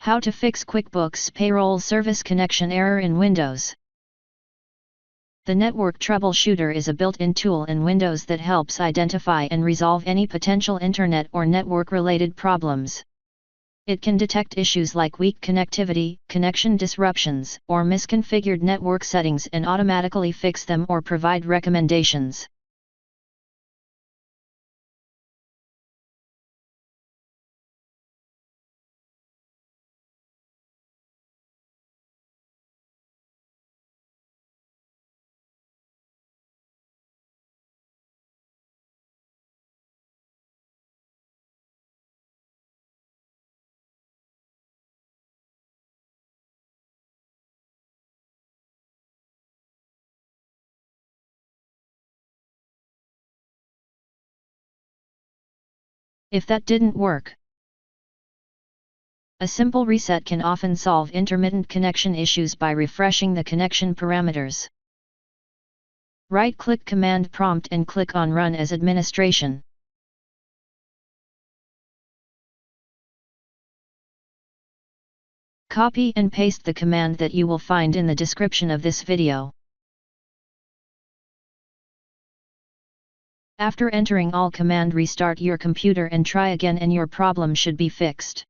How to fix QuickBooks Payroll Service connection error in Windows. The Network Troubleshooter is a built-in tool in Windows that helps identify and resolve any potential internet or network-related problems. It can detect issues like weak connectivity, connection disruptions, or misconfigured network settings and automatically fix them or provide recommendations. If that didn't work, a simple reset can often solve intermittent connection issues by refreshing the connection parameters. Right-click Command Prompt and click on Run as Administration. Copy and paste the command that you will find in the description of this video. After entering all command, restart your computer and try again and your problem should be fixed.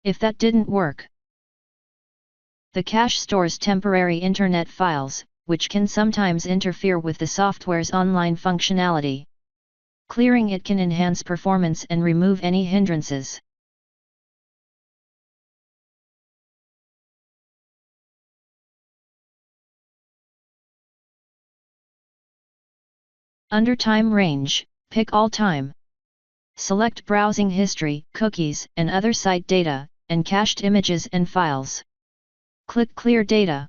If that didn't work, the cache stores temporary internet files, which can sometimes interfere with the software's online functionality. Clearing it can enhance performance and remove any hindrances. Under Time Range, pick All Time. Select Browsing History, Cookies, and other site data, and cached images and files. Click Clear Data.